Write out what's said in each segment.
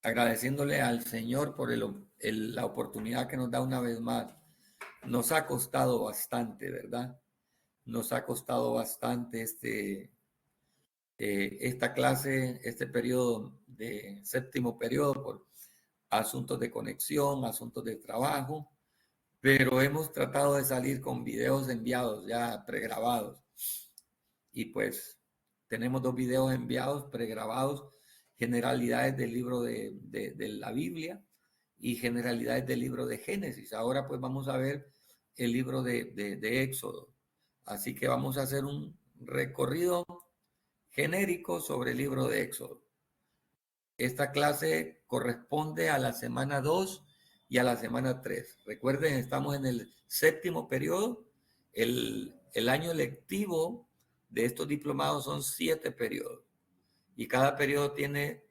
agradeciéndole al Señor por la oportunidad que nos da una vez más. Nos ha costado bastante, ¿verdad? Nos ha costado bastante esta clase, este periodo de séptimo periodo por asuntos de conexión, asuntos de trabajo, pero hemos tratado de salir con videos enviados ya pregrabados. Y pues tenemos 2 videos enviados pregrabados, generalidades del libro de la Biblia y generalidades del libro de Génesis. Ahora pues vamos a ver el libro de Éxodo. Así que vamos a hacer un recorrido genérico sobre el libro de Éxodo. Esta clase corresponde a la semana 2 y a la semana 3. Recuerden, estamos en el séptimo periodo. El año lectivo de estos diplomados son 7 periodos. Y cada periodo tiene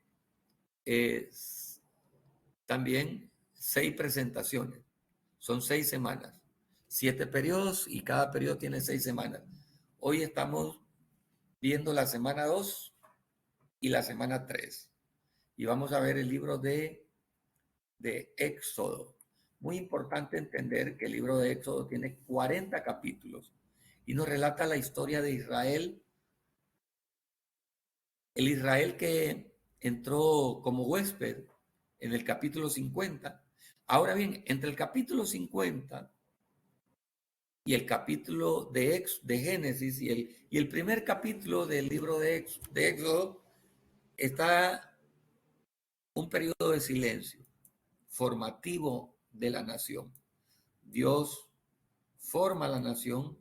también 6 presentaciones. Son 6 semanas. 7 periodos y cada periodo tiene 6 semanas. Hoy estamos viendo la semana 2 y la semana 3. Y vamos a ver el libro de Éxodo. Muy importante entender que el libro de Éxodo tiene 40 capítulos y nos relata la historia de Israel, el Israel que entró como huésped en el capítulo 50. Ahora bien, entre el capítulo 50 y el capítulo de Génesis y el primer capítulo del libro de Éxodo está un periodo de silencio formativo de la nación. Dios forma la nación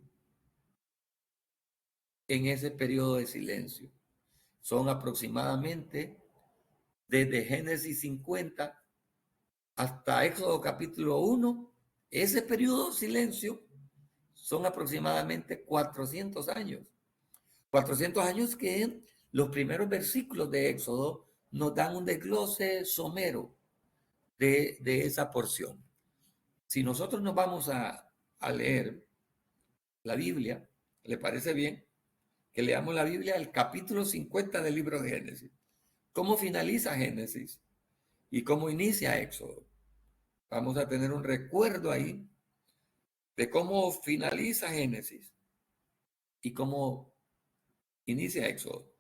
en ese periodo de silencio. Son aproximadamente desde Génesis 50 hasta Éxodo capítulo 1. Ese periodo de silencio son aproximadamente 400 años. 400 años que los primeros versículos de Éxodo nos dan un desglose somero de esa porción. Si nosotros nos vamos a leer la Biblia, ¿le parece bien que leamos la Biblia, el capítulo 50 del libro de Génesis? ¿Cómo finaliza Génesis y cómo inicia Éxodo? Vamos a tener un recuerdo ahí de cómo finaliza Génesis y cómo inicia Éxodo.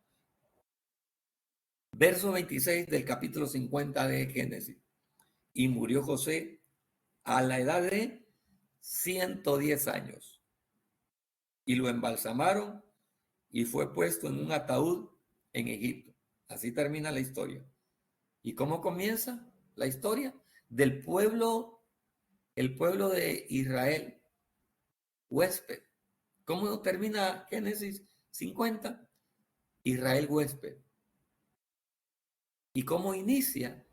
Verso 26 del capítulo 50 de Génesis. Y murió José a la edad de 110 años. Y lo embalsamaron y fue puesto en un ataúd en Egipto. Así termina la historia. ¿Y cómo comienza la historia? Del pueblo, el pueblo de Israel, huésped. ¿Cómo termina Génesis 50? Israel huésped. ¿Y cómo inicia?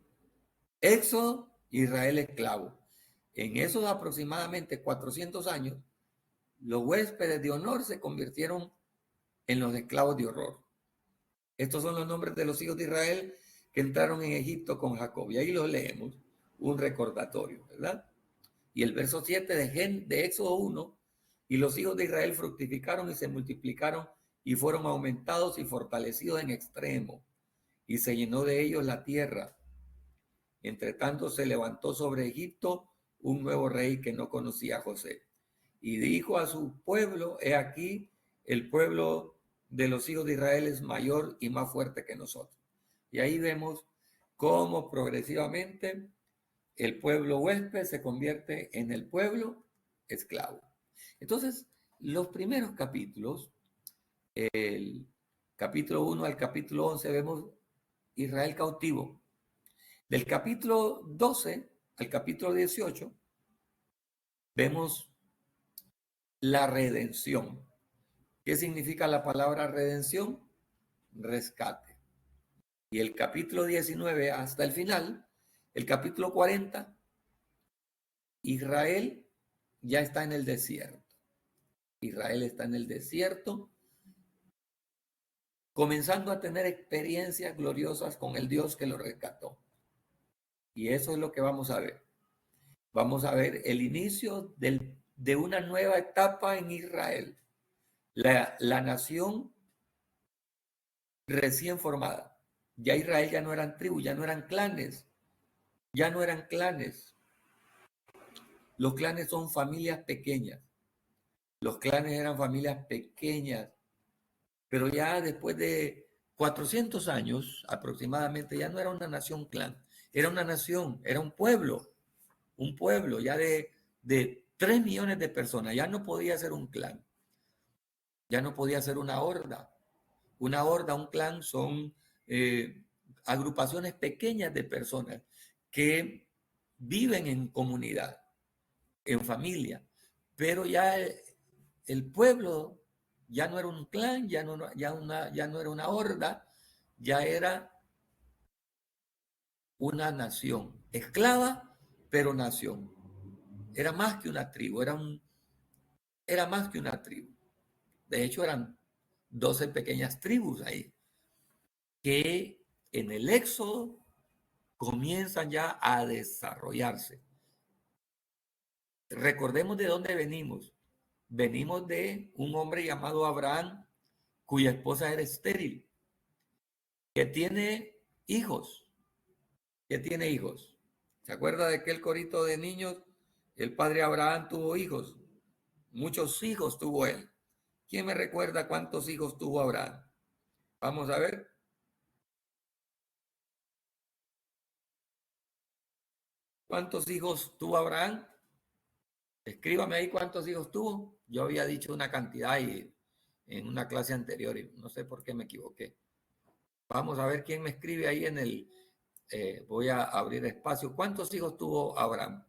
Éxodo, Israel esclavo. En esos aproximadamente 400 años, los huéspedes de honor se convirtieron en los esclavos de horror. Estos son los nombres de los hijos de Israel que entraron en Egipto con Jacob. Y ahí los leemos, un recordatorio, ¿verdad? Y el verso 7 de Éxodo 1, y los hijos de Israel fructificaron y se multiplicaron y fueron aumentados y fortalecidos en extremo, y se llenó de ellos la tierra. Entre tanto se levantó sobre Egipto un nuevo rey que no conocía a José. Y dijo a su pueblo, he aquí, el pueblo de los hijos de Israel es mayor y más fuerte que nosotros. Y ahí vemos cómo progresivamente el pueblo huésped se convierte en el pueblo esclavo. Entonces, los primeros capítulos, el capítulo 1 al capítulo 11, vemos Israel cautivo. Del capítulo 12 al capítulo 18, vemos la redención. ¿Qué significa la palabra redención? Rescate. Y el capítulo 19 hasta el final, el capítulo 40, Israel ya está en el desierto. Israel está en el desierto, comenzando a tener experiencias gloriosas con el Dios que lo rescató. Y eso es lo que vamos a ver. Vamos a ver el inicio de una nueva etapa en Israel. La nación recién formada. Ya Israel ya no eran tribus, ya no eran clanes, Ya no eran clanes. Los clanes son familias pequeñas. Los clanes eran familias pequeñas, pero ya después de 400 años aproximadamente, ya no era una nación clan, era una nación, era un pueblo ya de 3 millones de personas. Ya no podía ser un clan, ya no podía ser una horda. Una horda, un clan son agrupaciones pequeñas de personas que viven en comunidad, en familia, pero ya el pueblo ya no era un clan, ya no era una horda, ya era una nación, esclava, pero nación. Era más que una tribu, era más que una tribu. De hecho, eran 12 pequeñas tribus ahí, que en el Éxodo comienzan ya a desarrollarse. Recordemos de dónde venimos. Venimos de un hombre llamado Abraham, cuya esposa era estéril, que tiene hijos, que tiene hijos. ¿Se acuerda de aquel corito de niños? El padre Abraham tuvo hijos, muchos hijos tuvo él. ¿Quién me recuerda cuántos hijos tuvo Abraham? Vamos a ver. ¿Cuántos hijos tuvo Abraham? Escríbame ahí cuántos hijos tuvo. Yo había dicho una cantidad y en una clase anterior y no sé por qué me equivoqué. Vamos a ver quién me escribe ahí en el... voy a abrir espacio. ¿Cuántos hijos tuvo Abraham?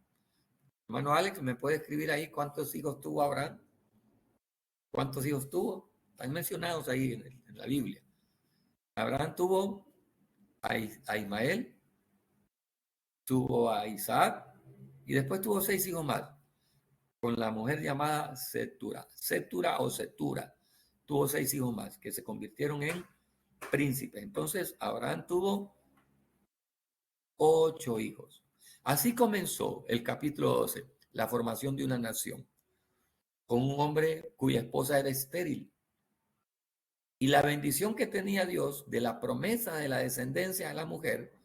Hermano Alex, ¿me puede escribir ahí cuántos hijos tuvo Abraham? ¿Cuántos hijos tuvo? Están mencionados ahí en la Biblia. Abraham tuvo a Ismael, tuvo a Isaac y después tuvo 6 hijos más con la mujer llamada Setura. Setura o Setura. Tuvo 6 hijos más que se convirtieron en príncipes. Entonces, Abraham tuvo 8 hijos. Así comenzó el capítulo 12, la formación de una nación, con un hombre cuya esposa era estéril. Y la bendición que tenía Dios de la promesa de la descendencia de la mujer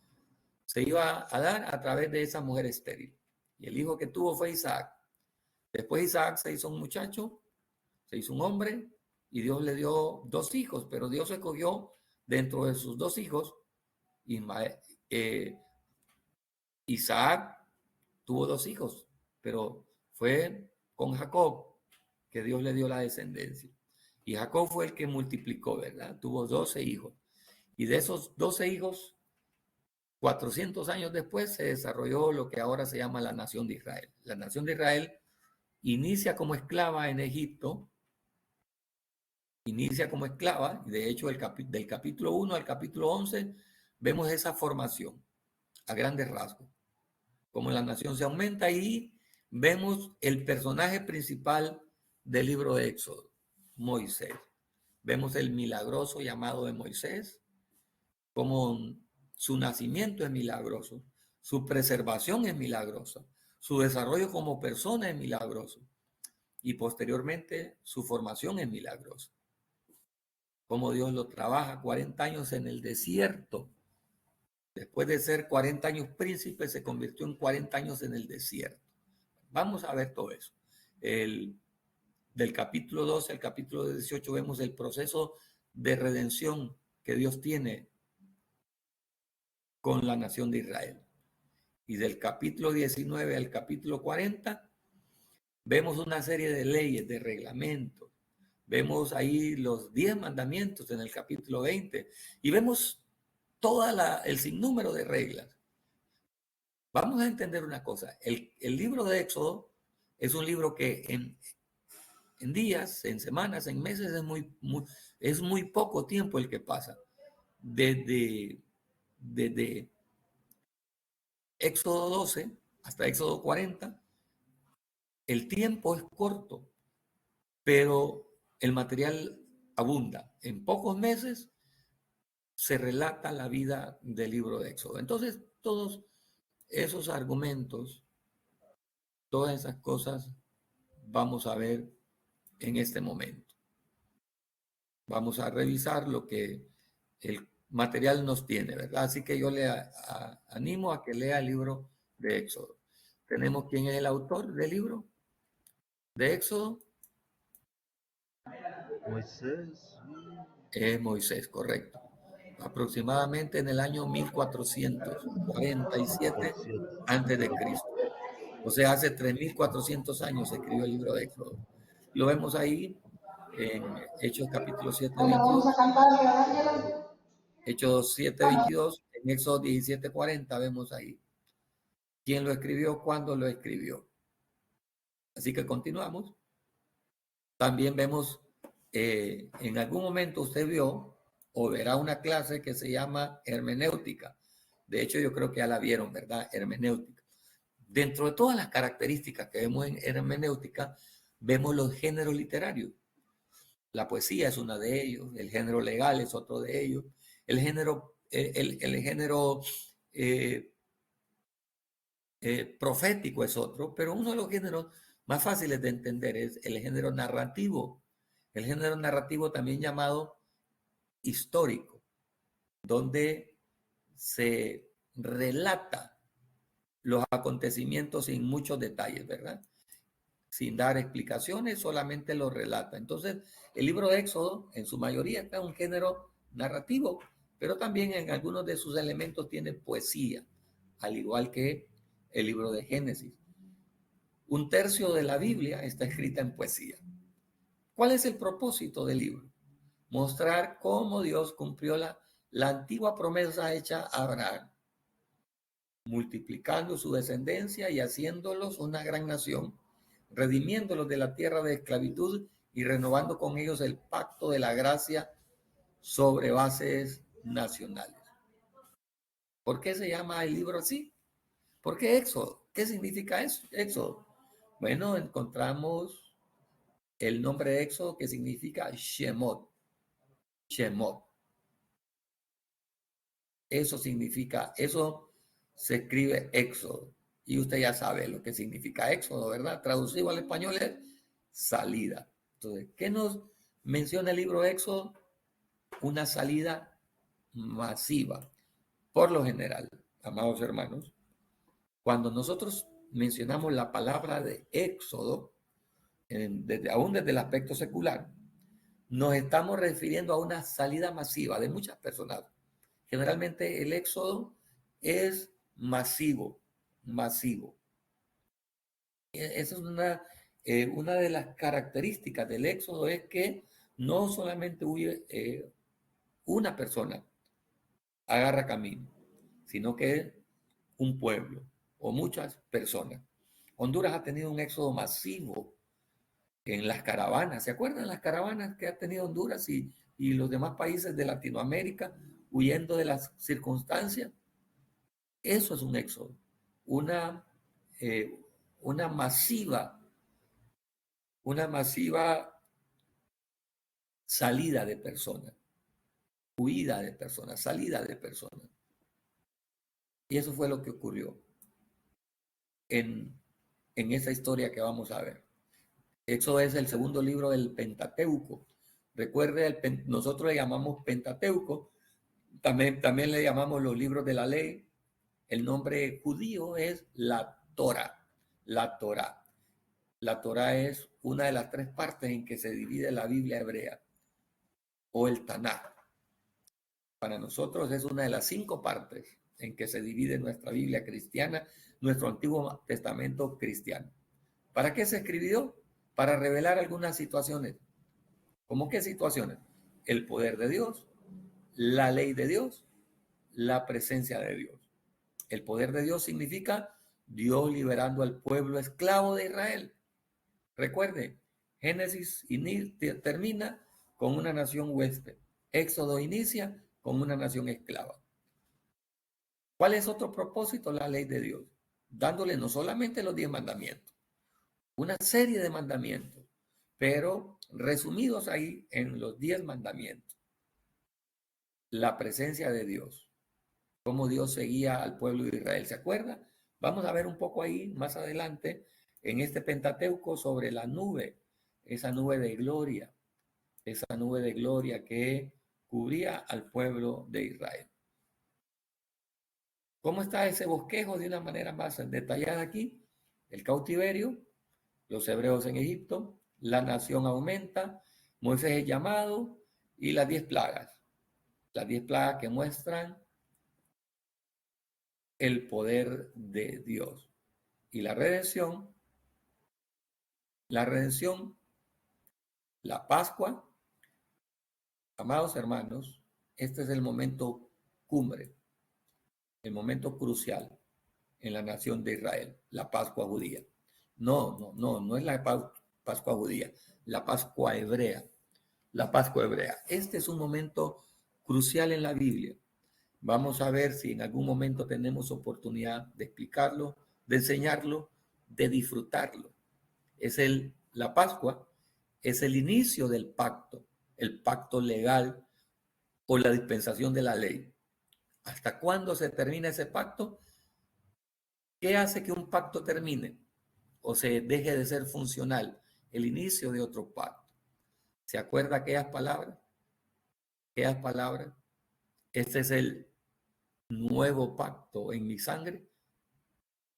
se iba a dar a través de esa mujer estéril. Y el hijo que tuvo fue Isaac. Después Isaac se hizo un muchacho, se hizo un hombre, y Dios le dio 2 hijos, pero Dios escogió dentro de sus 2 hijos, Isaac tuvo 2 hijos, pero fue con Jacob que Dios le dio la descendencia. Y Jacob fue el que multiplicó, ¿verdad? Tuvo 12 hijos. Y de esos 12 hijos, 400 años después se desarrolló lo que ahora se llama la nación de Israel. La nación de Israel inicia como esclava en Egipto, inicia como esclava, y de hecho del capítulo 1 al capítulo 11 vemos esa formación a grandes rasgos, como la nación se aumenta y vemos el personaje principal del libro de Éxodo, Moisés. Vemos el milagroso llamado de Moisés, como su nacimiento es milagroso, su preservación es milagrosa, su desarrollo como persona es milagroso y posteriormente su formación es milagrosa. Como Dios lo trabaja 40 años en el desierto. Después de ser 40 años príncipe, se convirtió en 40 años en el desierto. Vamos a ver todo eso. Del capítulo 12 al capítulo 18 vemos el proceso de redención que Dios tiene con la nación de Israel. Y del capítulo 19 al capítulo 40 vemos una serie de leyes, de reglamentos. Vemos ahí los 10 mandamientos en el capítulo 20 y vemos todo el sinnúmero de reglas. Vamos a entender una cosa. El libro de Éxodo es un libro que en días, en semanas, en meses es muy poco tiempo el que pasa. Desde Éxodo 12 hasta Éxodo 40, el tiempo es corto, pero el material abunda. En pocos meses se relata la vida del libro de Éxodo. Entonces, todos esos argumentos, todas esas cosas, vamos a ver en este momento. Vamos a revisar lo que el material nos tiene, ¿verdad? Así que yo le animo a que lea el libro de Éxodo. Tenemos quién es el autor del libro de Éxodo. Moisés. Es Moisés, correcto. Aproximadamente en el año 1447 antes de Cristo. O sea, hace 3400 años se escribió el libro de Éxodo. Lo vemos ahí en Hechos capítulo 7, Bueno, vamos 22. a cantarle a Ángela. Hechos 7:22, en Éxodo 17:40 vemos ahí quién lo escribió, cuándo lo escribió. Así que continuamos. También vemos, en algún momento usted vio o verá una clase que se llama hermenéutica. De hecho, yo creo que ya la vieron, ¿verdad? Hermenéutica. Dentro de todas las características que vemos en hermenéutica, vemos los géneros literarios. La poesía es una de ellos, el género legal es otro de ellos, el género, profético es otro, pero uno de los géneros más fáciles de entender es el género narrativo. El género narrativo también llamado histórico, donde se relata los acontecimientos sin muchos detalles, ¿verdad? Sin dar explicaciones, solamente lo relata. Entonces, el libro de Éxodo, en su mayoría, está en un género narrativo, pero también en algunos de sus elementos tiene poesía, al igual que el libro de Génesis. Un tercio de la Biblia está escrita en poesía. ¿Cuál es el propósito del libro? Mostrar cómo Dios cumplió la antigua promesa hecha a Abraham, multiplicando su descendencia y haciéndolos una gran nación, redimiéndolos de la tierra de esclavitud y renovando con ellos el pacto de la gracia sobre bases nacionales. ¿Por qué se llama el libro así? ¿Por qué Éxodo? ¿Qué significa eso? Éxodo. Bueno, encontramos el nombre de Éxodo que significa Shemot. Shemot. Eso significa, eso se escribe Éxodo. Y usted ya sabe lo que significa Éxodo, ¿verdad? Traducido al español es salida. Entonces, ¿qué nos menciona el libro Éxodo? Una salida masiva. Por lo general, amados hermanos, cuando nosotros mencionamos la palabra de Éxodo, aún desde el aspecto secular, nos estamos refiriendo a una salida masiva de muchas personas. Generalmente el éxodo es masivo, masivo. Esa es una de las características del éxodo, es que no solamente huye una persona, agarra camino, sino que un pueblo o muchas personas. Honduras ha tenido un éxodo masivo en las caravanas. ¿Se acuerdan las caravanas que ha tenido Honduras y los demás países de Latinoamérica huyendo de las circunstancias? Eso es un éxodo, una, eh, una masiva, una masiva salida de personas, huida de personas, salida de personas. Y eso fue lo que ocurrió en esa historia que vamos a ver. Éxodo es el segundo libro del Pentateuco. Recuerde, nosotros le llamamos Pentateuco, también le llamamos los libros de la ley. El nombre judío es la Torá, la Torá. La Torá es una de las tres partes en que se divide la Biblia hebrea o el Tanaj. Para nosotros es una de las 5 partes en que se divide nuestra Biblia cristiana, nuestro Antiguo Testamento cristiano. ¿Para qué se escribió? Para revelar algunas situaciones. ¿Cómo qué situaciones? El poder de Dios, la ley de Dios, la presencia de Dios. El poder de Dios significa Dios liberando al pueblo esclavo de Israel. Recuerde, Génesis termina con una nación huésped. Éxodo inicia con una nación esclava. ¿Cuál es otro propósito? La ley de Dios, dándole no solamente los 10 mandamientos, una serie de mandamientos, pero resumidos ahí en los 10 mandamientos. La presencia de Dios, cómo Dios seguía al pueblo de Israel. ¿Se acuerda? Vamos a ver un poco ahí más adelante en este Pentateuco sobre la nube, esa nube de gloria que cubría al pueblo de Israel. ¿Cómo está ese bosquejo de una manera más detallada aquí? El cautiverio, los hebreos en Egipto, la nación aumenta, Moisés es llamado y las 10 plagas. Las 10 plagas que muestran el poder de Dios. Y la redención, la Pascua, amados hermanos, este es el momento cumbre, el momento crucial en la nación de Israel, la Pascua judía. No es la Pascua judía, la Pascua hebrea, la Pascua hebrea. Este es un momento crucial en la Biblia. Vamos a ver si en algún momento tenemos oportunidad de explicarlo, de enseñarlo, de disfrutarlo. La Pascua es el inicio del pacto, el pacto legal o la dispensación de la ley. ¿Hasta cuándo se termina ese pacto? ¿Qué hace que un pacto termine o se deje de ser funcional? El inicio de otro pacto. ¿Se acuerda aquellas palabras? Aquellas palabras. Este es el nuevo pacto en mi sangre.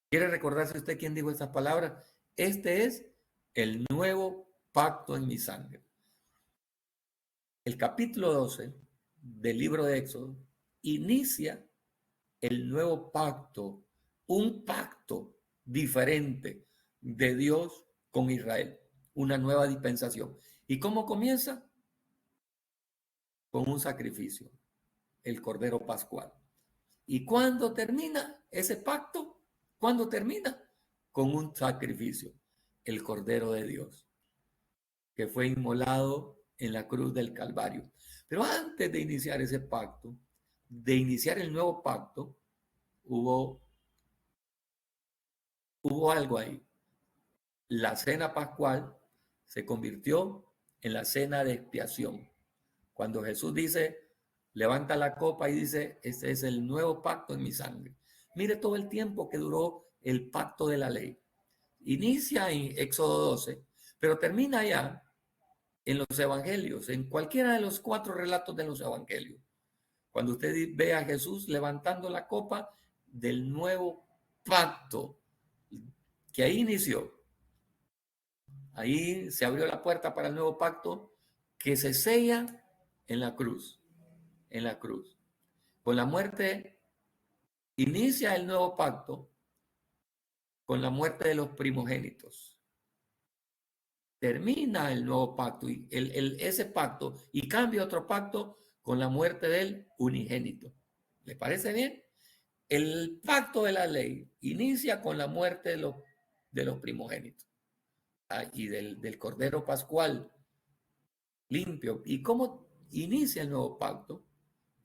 ¿Quiere recordarse usted quién dijo estas palabras? Este es el nuevo pacto en mi sangre. El capítulo 12 del libro de Éxodo inicia el nuevo pacto, un pacto diferente de Dios con Israel, una nueva dispensación. ¿Y cómo comienza? Con un sacrificio, el Cordero Pascual. ¿Y cuándo termina ese pacto? ¿Cuándo termina? Con un sacrificio, el Cordero de Dios, que fue inmolado en la cruz del Calvario. Pero antes de iniciar ese pacto, de iniciar el nuevo pacto, hubo algo ahí. La cena pascual se convirtió en la cena de expiación. Cuando Jesús dice, levanta la copa y dice, este es el nuevo pacto en mi sangre. Mire todo el tiempo que duró el pacto de la ley. Inicia en Éxodo 12, pero termina ya en los evangelios, en cualquiera de los 4 relatos de los evangelios. Cuando usted ve a Jesús levantando la copa del nuevo pacto, que ahí inició. Ahí se abrió la puerta para el nuevo pacto que se sella en la cruz. En la cruz. Con la muerte inicia el nuevo pacto con la muerte de los primogénitos. Termina el nuevo pacto y ese pacto y cambia otro pacto con la muerte del unigénito. ¿Le parece bien? El pacto de la ley inicia con la muerte de los primogénitos y del Cordero Pascual limpio. ¿Y cómo inicia el nuevo pacto?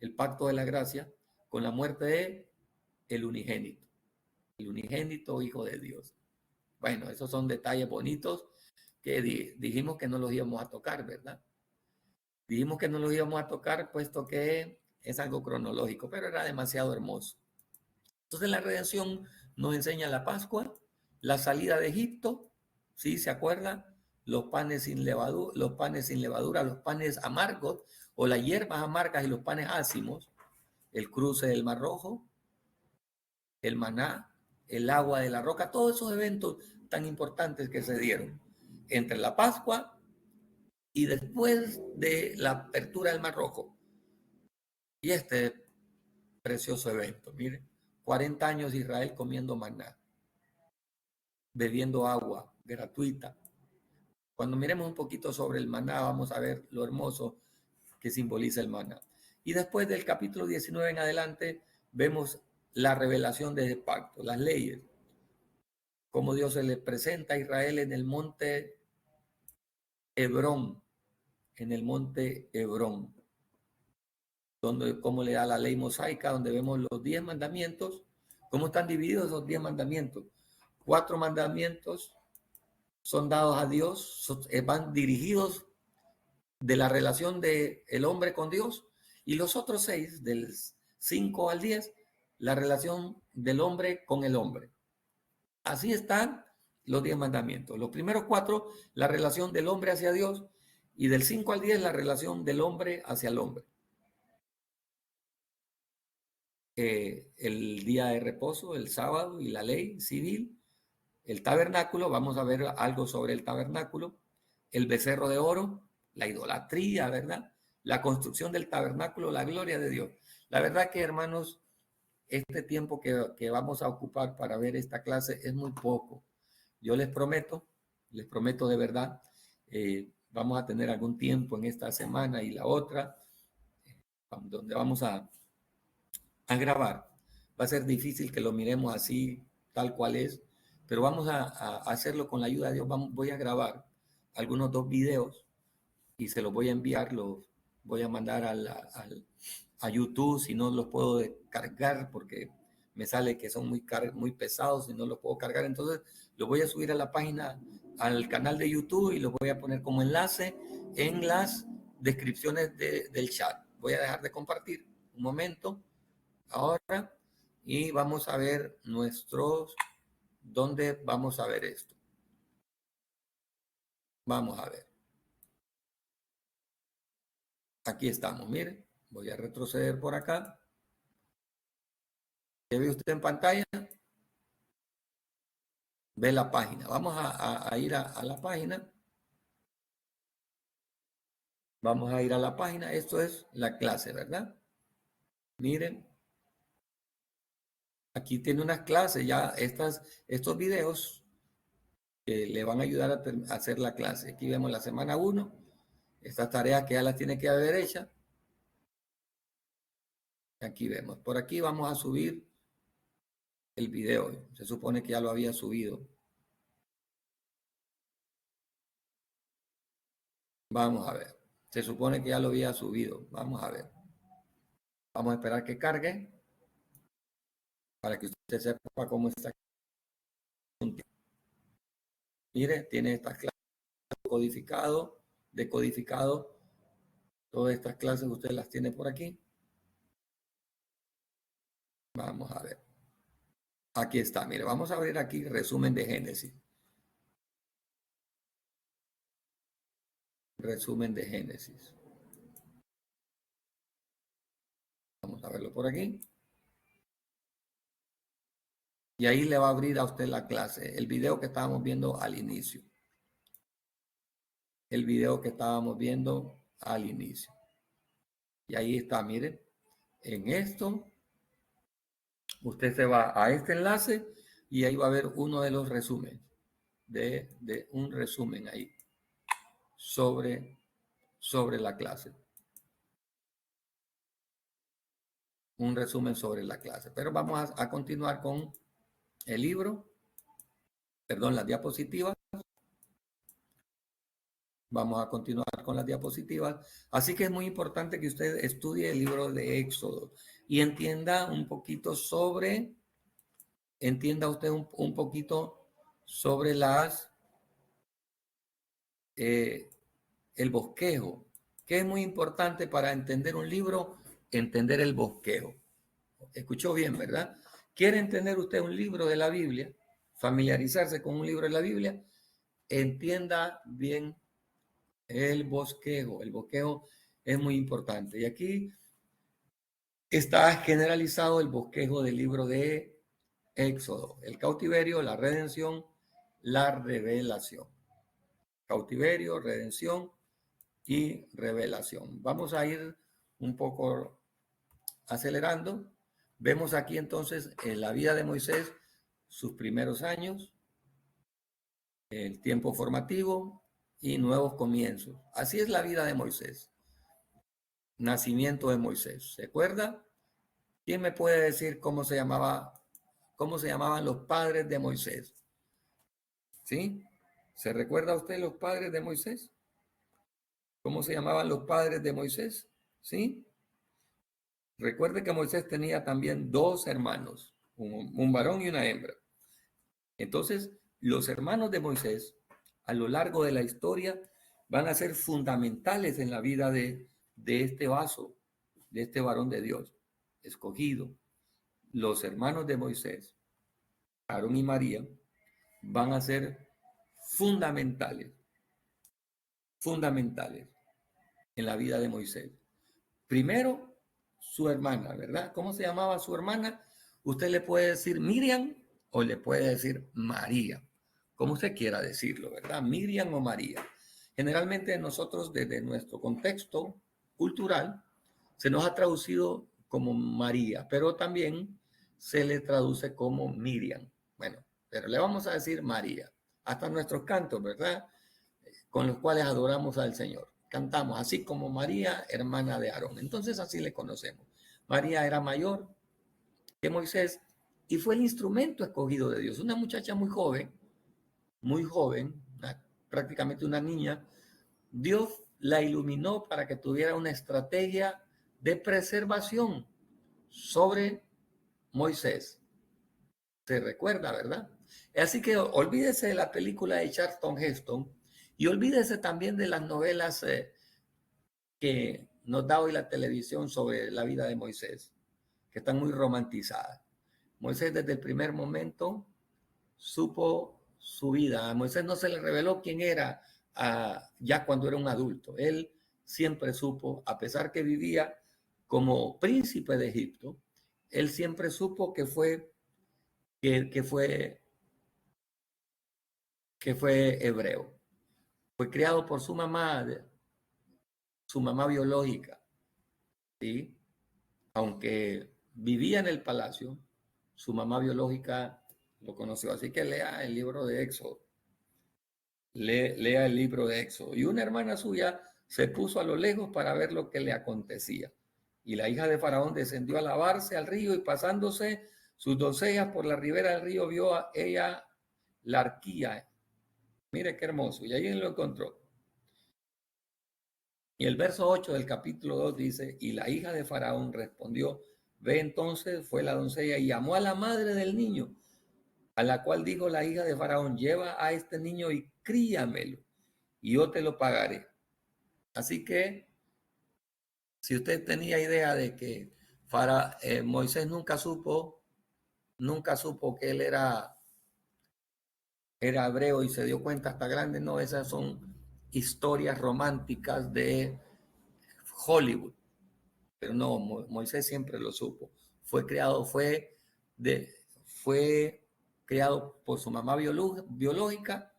El pacto de la gracia con la muerte de el unigénito Hijo de Dios. Bueno, esos son detalles bonitos que dijimos que no los íbamos a tocar, ¿verdad? Dijimos que no los íbamos a tocar puesto que es algo cronológico, pero era demasiado hermoso. Entonces la redención nos enseña la Pascua, la salida de Egipto, ¿sí? ¿Se acuerdan? Los panes sin levadura, los panes amargos o las hierbas amargas y los panes ácimos, el cruce del Mar Rojo, el maná, el agua de la roca, todos esos eventos tan importantes que se dieron entre la Pascua y después de la apertura del Mar Rojo. Y este precioso evento, miren, 40 años de Israel comiendo maná, bebiendo agua gratuita. Cuando miremos un poquito sobre el maná, vamos a ver lo hermoso que simboliza el maná. Y después del capítulo 19 en adelante, vemos la revelación de ese pacto, las leyes, cómo Dios se le presenta a Israel en el monte Hebrón, donde cómo le da la ley mosaica, donde vemos los 10 mandamientos, cómo están divididos esos 10 mandamientos. 4 mandamientos son dados a Dios, van dirigidos de la relación del hombre con Dios, y los otros 6, del 5 al 10, la relación del hombre con el hombre. Así están los 10 mandamientos. Los primeros 4, la relación del hombre hacia Dios, y del 5 al 10, la relación del hombre hacia el hombre. el día de reposo, el sábado y la ley civil, el tabernáculo, vamos a ver algo sobre el tabernáculo, el becerro de oro, la idolatría, ¿verdad? La construcción del tabernáculo, la gloria de Dios. La verdad que, hermanos, este tiempo que vamos a ocupar para ver esta clase es muy poco. Yo les prometo de verdad, vamos a tener algún tiempo en esta semana y la otra, donde vamos a grabar. Va a ser difícil que lo miremos así, tal cual es, pero vamos a hacerlo con la ayuda de Dios. Voy a grabar algunos 2 videos y se los voy a enviar, los voy a mandar a YouTube si no los puedo descargar porque me sale que son muy pesados y no los puedo cargar. Entonces los voy a subir a la página, al canal de YouTube y los voy a poner como enlace en las descripciones del chat. Voy a dejar de compartir un momento ahora y vamos a ver ¿dónde vamos a ver esto? Vamos a ver. Aquí estamos, miren. Voy a retroceder por acá. ¿Qué ve usted en pantalla? Ve la página. Vamos a ir a la página. Vamos a ir a la página. Esto es la clase, ¿verdad? Miren. Aquí tiene unas clases ya. Estos videos que le van a ayudar a hacer la clase. Aquí vemos la semana 1. Estas tareas que ya las tiene que haber hechas. Aquí vemos. Por aquí vamos a subir el video. Se supone que ya lo había subido. Vamos a ver. Se supone que ya lo había subido. Vamos a ver. Vamos a esperar que cargue para que usted sepa cómo está. Mire, tiene estas clases codificado, decodificado. Todas estas clases usted las tiene por aquí. Vamos a ver. Aquí está. Mire, vamos a ver aquí resumen de Génesis. Resumen de Génesis. Vamos a verlo por aquí. Y ahí le va a abrir a usted la clase, el video que estábamos viendo al inicio. El video que estábamos viendo al inicio. Y ahí está, miren. En esto, usted se va a este enlace y ahí va a ver uno de los resúmenes. De un resumen ahí sobre la clase. Un resumen sobre la clase. Pero vamos a continuar con el libro, perdón, las diapositivas. Vamos a continuar con las diapositivas. Así que es muy importante que usted estudie el libro de Éxodo y entienda un poquito entienda usted un poquito sobre el bosquejo, que es muy importante para entender un libro, entender el bosquejo. Escuchó bien, ¿verdad? ¿Quiere entender usted un libro de la Biblia? Familiarizarse con un libro de la Biblia, entienda bien el bosquejo. El bosquejo es muy importante. Y aquí está generalizado el bosquejo del libro de Éxodo, el cautiverio, la redención, la revelación. Cautiverio, redención y revelación. Vamos a ir un poco acelerando. Vemos aquí entonces en la vida de Moisés sus primeros años, el tiempo formativo y nuevos comienzos. Así es la vida de Moisés. Nacimiento de Moisés. ¿Se acuerda? ¿Quién me puede decir cómo se llamaban los padres de Moisés? ¿Sí? ¿Se recuerda usted los padres de Moisés? ¿Cómo se llamaban los padres de Moisés? ¿Sí? Recuerde que Moisés tenía también 2 hermanos, un varón y una hembra. Entonces, los hermanos de Moisés, a lo largo de la historia, van a ser fundamentales en la vida de este vaso, de este varón de Dios, escogido. Los hermanos de Moisés, Aarón y María, van a ser fundamentales, fundamentales en la vida de Moisés. Primero, su hermana, ¿verdad? ¿Cómo se llamaba su hermana? Usted le puede decir Miriam o le puede decir María, como usted quiera decirlo, ¿verdad? Miriam o María. Generalmente nosotros desde nuestro contexto cultural se nos ha traducido como María, pero también se le traduce como Miriam. Bueno, pero le vamos a decir María. Hasta nuestros cantos, ¿verdad? Con los cuales adoramos al Señor. Cantamos así como María, hermana de Aarón. Entonces así le conocemos. María era mayor que Moisés y fue el instrumento escogido de Dios. Una muchacha muy joven, prácticamente una niña. Dios la iluminó para que tuviera una estrategia de preservación sobre Moisés. Se recuerda, ¿verdad? Así que olvídese de la película de Charlton Heston y olvídese también de las novelas que nos da hoy la televisión sobre la vida de Moisés, que están muy romantizadas. Moisés desde el primer momento supo su vida. A Moisés no se le reveló quién era ya cuando era un adulto. Él siempre supo, a pesar que vivía como príncipe de Egipto, él siempre supo que fue hebreo. Fue criado por su mamá biológica, ¿sí? Aunque vivía en el palacio, su mamá biológica lo conoció. Así que lea el libro de Éxodo. Lea el libro de Éxodo. Y una hermana suya se puso a lo lejos para ver lo que le acontecía. Y la hija de Faraón descendió a lavarse al río y pasándose sus doncellas por la ribera del río, vio a ella la arquía. Mire qué hermoso. Y ahí lo encontró. Y el verso 8 del capítulo 2 dice, y la hija de Faraón respondió, ve entonces, fue la doncella y llamó a la madre del niño, a la cual dijo la hija de Faraón, lleva a este niño y críamelo, y yo te lo pagaré. Así que, si usted tenía idea de que Moisés nunca supo que él era hebreo y se dio cuenta hasta grande, no, esas son historias románticas de Hollywood. Pero no, Moisés siempre lo supo. Fue criado por su mamá biológica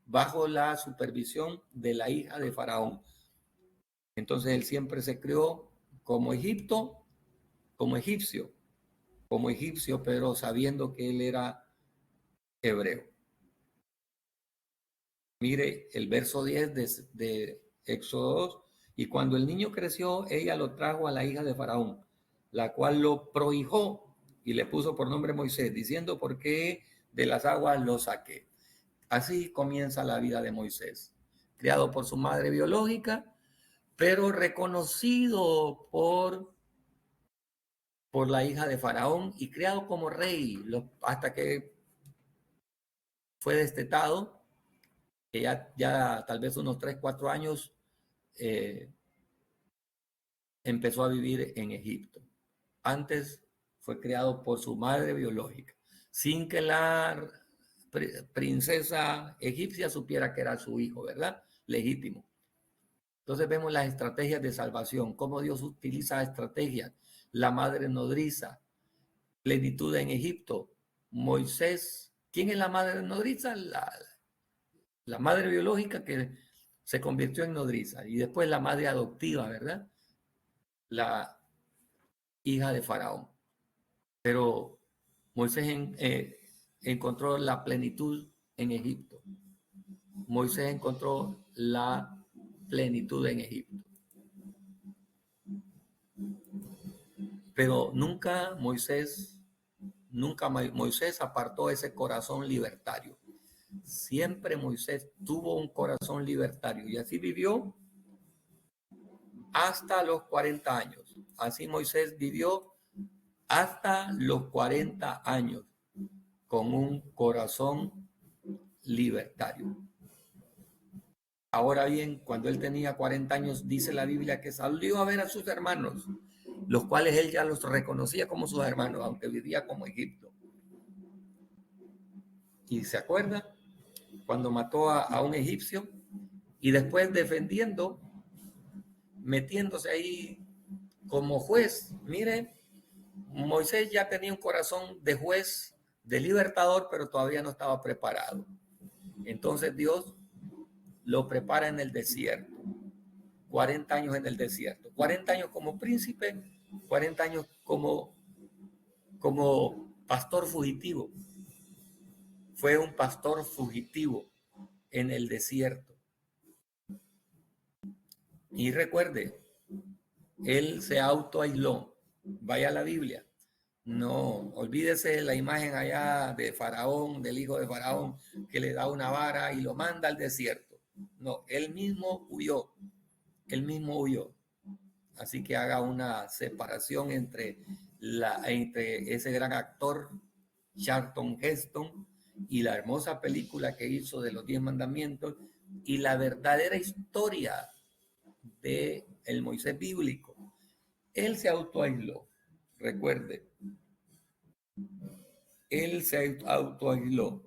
bajo la supervisión de la hija de Faraón. Entonces él siempre se crió como como egipcio, pero sabiendo que él era hebreo. Mire el verso 10 de Éxodo 2. Y cuando el niño creció, ella lo trajo a la hija de Faraón, la cual lo prohijó y le puso por nombre Moisés, diciendo, ¿por qué de las aguas lo saqué? Así comienza la vida de Moisés, criado por su madre biológica, pero reconocido por la hija de Faraón y criado como rey hasta que fue destetado, que ya tal vez unos 3, 4 años eh, empezó a vivir en Egipto. Antes fue criado por su madre biológica, sin que la princesa egipcia supiera que era su hijo, ¿verdad? Legítimo. Entonces vemos las estrategias de salvación, cómo Dios utiliza estrategias. La madre nodriza, plenitud en Egipto. Moisés, ¿quién es la madre nodriza? La madre biológica que se convirtió en nodriza. Y después la madre adoptiva, ¿verdad? La hija de Faraón. Pero Moisés encontró la plenitud en Egipto. Moisés encontró la plenitud en Egipto. Pero nunca Moisés apartó ese corazón libertario. Siempre Moisés tuvo un corazón libertario y así vivió hasta los 40 años. Así Moisés vivió hasta los 40 años con un corazón libertario. Ahora bien, cuando él tenía 40 años, dice la Biblia que salió a ver a sus hermanos, los cuales él ya los reconocía como sus hermanos, aunque vivía como Egipto. Y se acuerda cuando mató a un egipcio y después defendiendo, metiéndose ahí como juez, mire, Moisés ya tenía un corazón de juez, de libertador, pero todavía no estaba preparado. Entonces Dios lo prepara en el desierto. 40 años en el desierto. 40 años como príncipe, 40 años como pastor fugitivo. Fue un pastor fugitivo en el desierto. Y recuerde, él se autoaisló. Vaya a la Biblia. No, olvídese la imagen allá de Faraón, del hijo de Faraón, que le da una vara y lo manda al desierto. No, él mismo huyó. Él mismo huyó. Así que haga una separación entre ese gran actor Charlton Heston y la hermosa película que hizo de los 10 mandamientos y la verdadera historia de el Moisés bíblico. Él se autoaisló, recuerde, él se autoaisló.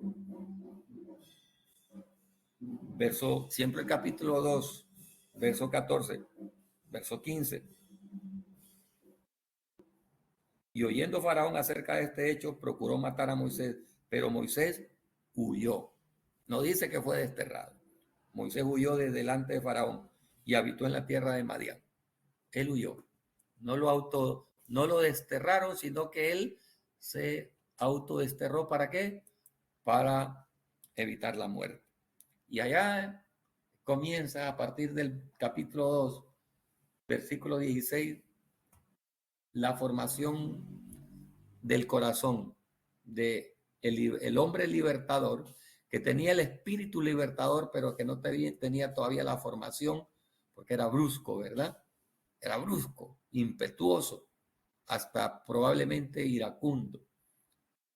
Verso, siempre el capítulo 2, verso 14, verso 15. Y oyendo Faraón acerca de este hecho, procuró matar a Moisés, pero Moisés huyó. No dice que fue desterrado. Moisés huyó de delante de Faraón y habitó en la tierra de Madián. Él huyó. No lo desterraron, sino que él se autodesterró. ¿Para qué? Para evitar la muerte. Y allá comienza a partir del capítulo 2, versículo 16, la formación del corazón de el hombre libertador, que tenía el espíritu libertador, pero que no tenía todavía la formación, porque era brusco, ¿verdad? Era brusco, impetuoso, hasta probablemente iracundo.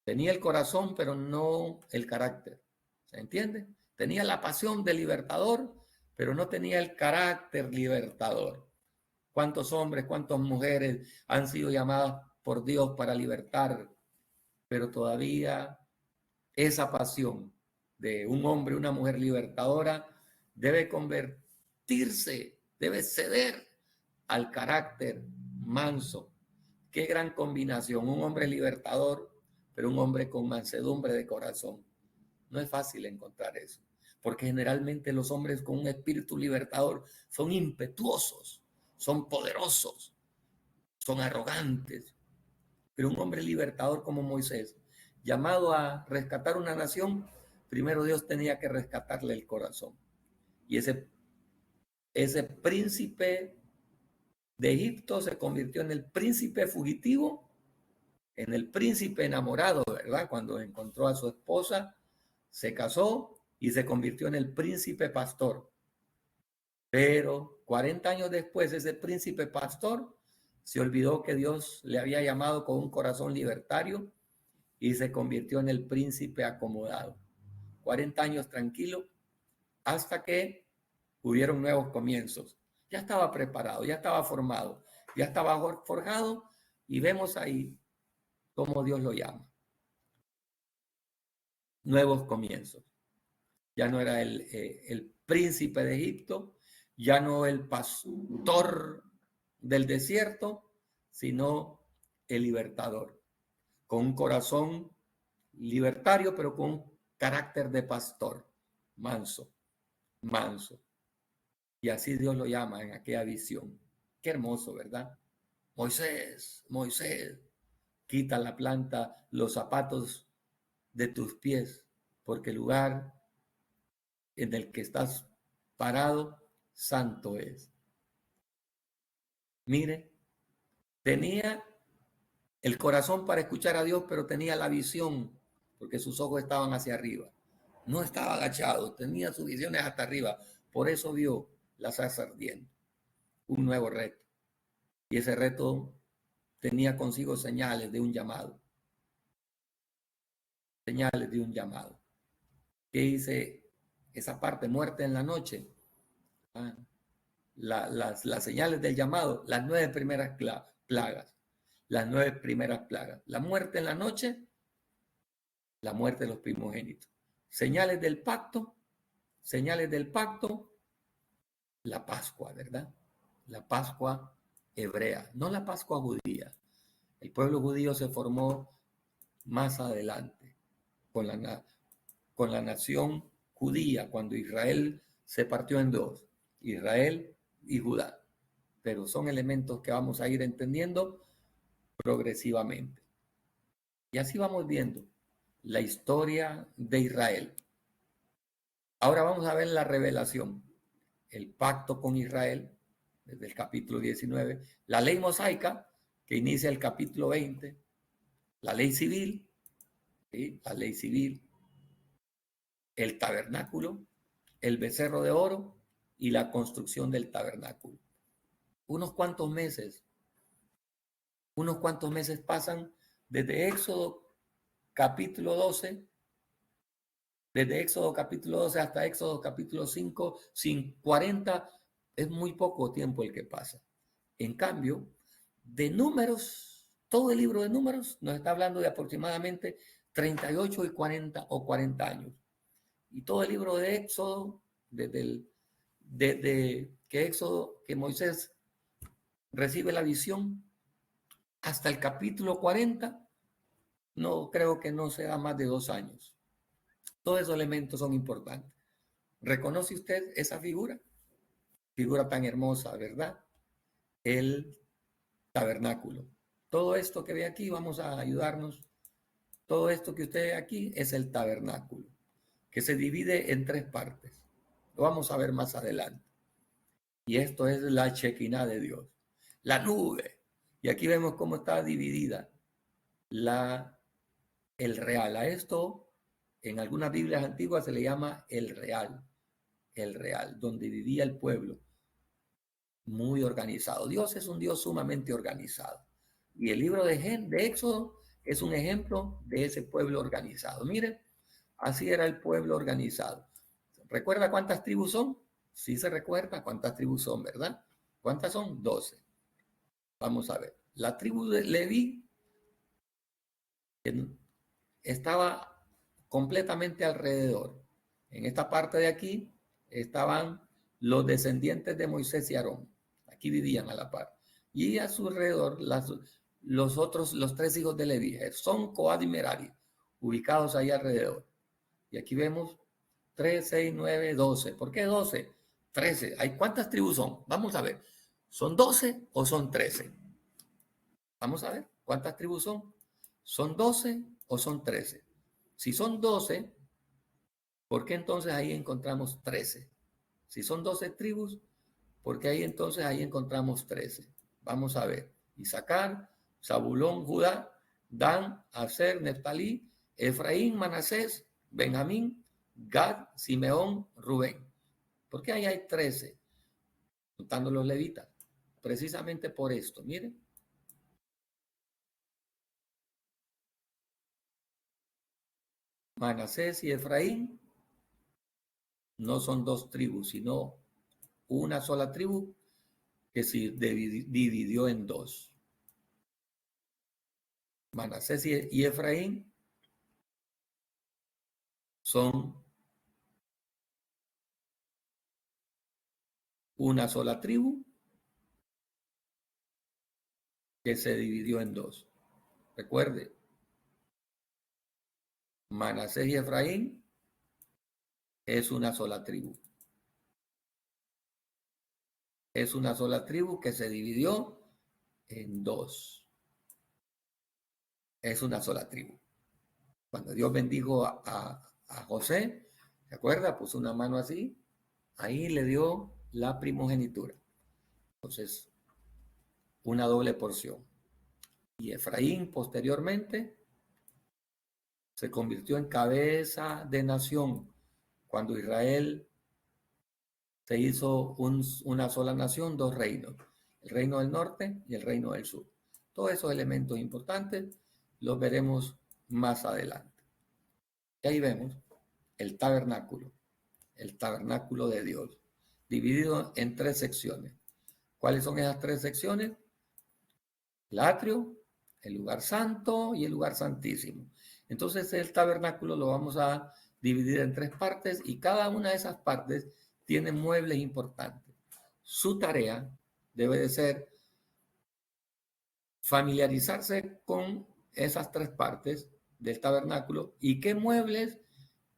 Tenía el corazón, pero no el carácter. ¿Se entiende? Tenía la pasión de libertador, pero no tenía el carácter libertador. ¿Cuántos hombres, cuántas mujeres han sido llamadas por Dios para libertar? Pero todavía esa pasión de un hombre, una mujer libertadora, debe convertirse, debe ceder al carácter manso. Qué gran combinación, un hombre libertador, pero un hombre con mansedumbre de corazón. No es fácil encontrar eso, porque generalmente los hombres con un espíritu libertador son impetuosos, son poderosos, son arrogantes. Pero un hombre libertador como Moisés, llamado a rescatar una nación, primero Dios tenía que rescatarle el corazón. Y ese príncipe de Egipto se convirtió en el príncipe fugitivo, en el príncipe enamorado, ¿verdad? Cuando encontró a su esposa, se casó y se convirtió en el príncipe pastor. Pero 40 años después, ese príncipe pastor se olvidó que Dios le había llamado con un corazón libertario y se convirtió en el príncipe acomodado. 40 años tranquilo hasta que hubieron nuevos comienzos. Ya estaba preparado, ya estaba formado, ya estaba forjado y vemos ahí cómo Dios lo llama. Nuevos comienzos. Ya no era el príncipe de Egipto, ya no el pastor del desierto, sino el libertador, con un corazón libertario, pero con un carácter de pastor, manso, manso. Y así Dios lo llama en aquella visión. Qué hermoso, ¿verdad? Moisés, Moisés, quita la planta, los zapatos de tus pies, porque el lugar en el que estás parado, santo es. Mire, tenía el corazón para escuchar a Dios, pero tenía la visión, porque sus ojos estaban hacia arriba. No estaba agachado, tenía sus visiones hasta arriba. Por eso vio la zarza ardiendo. Un nuevo reto. Y ese reto tenía consigo señales de un llamado. Señales de un llamado. ¿Qué dice esa parte? Muerte en la noche. Ah, las señales del llamado, las 9 primeras plagas. Las 9 primeras plagas. La muerte en la noche, la muerte de los primogénitos. Señales del pacto, la Pascua, ¿verdad? La Pascua hebrea, no la Pascua judía. El pueblo judío se formó más adelante con la nación judía, cuando Israel se partió en dos, Israel y Judá. Pero son elementos que vamos a ir entendiendo progresivamente. Y así vamos viendo la historia de Israel. Ahora vamos a ver la revelación, el pacto con Israel, desde el capítulo 19, la ley mosaica, que inicia el capítulo 20, la ley civil, ¿sí? La ley civil, el tabernáculo, el becerro de oro y la construcción del tabernáculo. Unos cuantos meses pasan desde Éxodo capítulo 12, desde Éxodo capítulo 12 hasta Éxodo capítulo 5, sin 40, es muy poco tiempo el que pasa. En cambio, de Números, todo el libro de Números nos está hablando de aproximadamente 38 y 40 o 40 años. Y todo el libro de Éxodo, desde que Moisés recibe la visión hasta el capítulo 40, no creo que no sea más de 2 años. Todos esos elementos son importantes. ¿Reconoce usted esa figura? Figura tan hermosa, ¿verdad? El tabernáculo. Todo esto que ve aquí, vamos a ayudarnos. Todo esto que usted ve aquí es el tabernáculo, que se divide en 3 partes. Lo vamos a ver más adelante. Y esto es la Shekinah de Dios, la nube. Y aquí vemos cómo está dividida el real. A esto, en algunas Biblias antiguas se le llama el real, donde vivía el pueblo, muy organizado. Dios es un Dios sumamente organizado. Y el libro de Éxodo es un ejemplo de ese pueblo organizado. Miren, así era el pueblo organizado. ¿Recuerda cuántas tribus son? Sí se recuerda cuántas tribus son, ¿verdad? ¿Cuántas son? 12. Vamos a ver. La tribu de Leví estaba completamente alrededor. En esta parte de aquí estaban los descendientes de Moisés y Aarón. Aquí vivían a la par. Y a su alrededor los 3 hijos de Leví, son Coad y Merari, ubicados ahí alrededor. Y aquí vemos 3, 6, 9, 12. ¿Por qué 12? 13. ¿Cuántas tribus son? Vamos a ver. ¿Son 12 o son 13? Vamos a ver. ¿Cuántas tribus son? ¿Son 12 o son 13? Si son 12, ¿por qué entonces ahí encontramos 13? Si son 12 tribus, ¿por qué ahí entonces ahí encontramos 13? Vamos a ver. Isaacar, Zabulón, Judá, Dan, Aser, Neftalí, Efraín, Manasés, Benjamín, Gad, Simeón, Rubén. ¿Por qué ahí hay 13? Contando los levitas. Precisamente por esto, miren. Manasés y Efraín no son 2 tribus, sino una sola tribu que se dividió en 2. Manasés y Efraín son una sola tribu que se dividió en 2. Recuerde, Manasés y Efraín es una sola tribu. Es una sola tribu que se dividió en 2. Es una sola tribu. Cuando Dios bendijo a José, ¿se acuerda? Puso una mano así, ahí le dio la primogenitura. Entonces, una doble porción. Y Efraín posteriormente se convirtió en cabeza de nación cuando Israel se hizo una sola nación, 2 reinos, el reino del norte y el reino del sur. Todos esos elementos importantes los veremos más adelante. Y ahí vemos el tabernáculo de Dios, dividido en 3 secciones. ¿Cuáles son esas 3 secciones? El atrio, el lugar santo y el lugar santísimo. Entonces el tabernáculo lo vamos a dividir en 3 partes y cada una de esas partes tiene muebles importantes. Su tarea debe de ser familiarizarse con esas tres partes del tabernáculo y qué muebles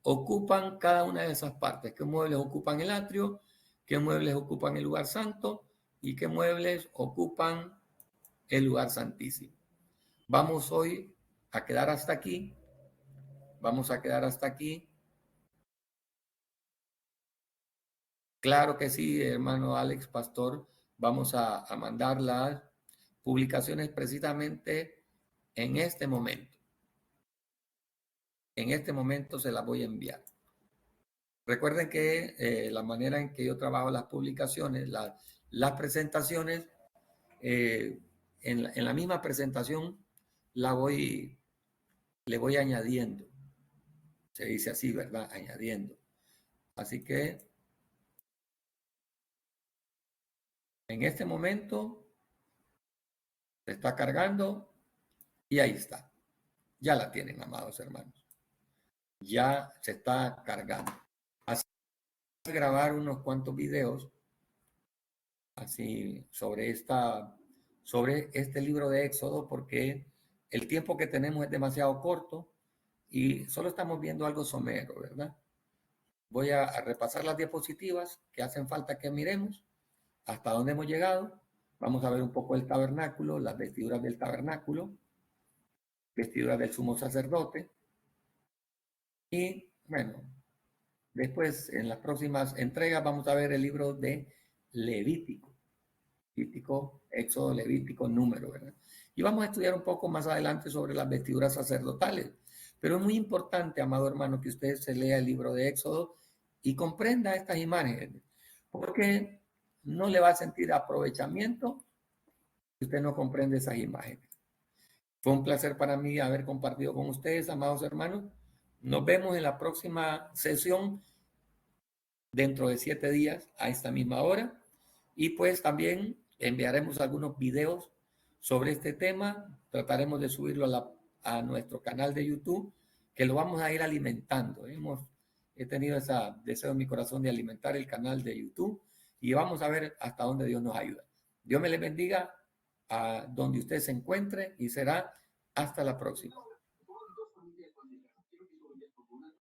ocupan cada una de esas partes, qué muebles ocupan el atrio, qué muebles ocupan el lugar santo y qué muebles ocupan el lugar santísimo. Vamos hoy a quedar hasta aquí. Vamos a quedar hasta aquí. Claro que sí, hermano Alex Pastor. Vamos a mandar las publicaciones precisamente en este momento. En este momento se las voy a enviar. Recuerden que la manera en que yo trabajo las publicaciones, las presentaciones, en la misma presentación le voy añadiendo. Se dice así, ¿verdad? Añadiendo. Así que en este momento se está cargando y ahí está. Ya la tienen, amados hermanos. Ya se está cargando. Así que grabar unos cuantos videos así sobre este libro de Éxodo, porque el tiempo que tenemos es demasiado corto y solo estamos viendo algo somero, ¿verdad? Voy a repasar las diapositivas que hacen falta que miremos hasta dónde hemos llegado. Vamos a ver un poco el tabernáculo, las vestiduras del tabernáculo, vestiduras del sumo sacerdote. Y bueno, después en las próximas entregas vamos a ver el libro de Levítico. Levítico, Éxodo, Levítico, Número, ¿verdad? Y vamos a estudiar un poco más adelante sobre las vestiduras sacerdotales. Pero es muy importante, amado hermano, que usted se lea el libro de Éxodo y comprenda estas imágenes, porque no le va a sentir aprovechamiento si usted no comprende esas imágenes. Fue un placer para mí haber compartido con ustedes, amados hermanos. Nos vemos en la próxima sesión dentro de 7 días a esta misma hora. Y pues también enviaremos algunos videos sobre este tema. Trataremos de subirlo a nuestro canal de YouTube, que lo vamos a ir alimentando. He tenido ese deseo en mi corazón de alimentar el canal de YouTube y vamos a ver hasta dónde Dios nos ayuda. Dios me le bendiga a donde usted se encuentre y será hasta la próxima.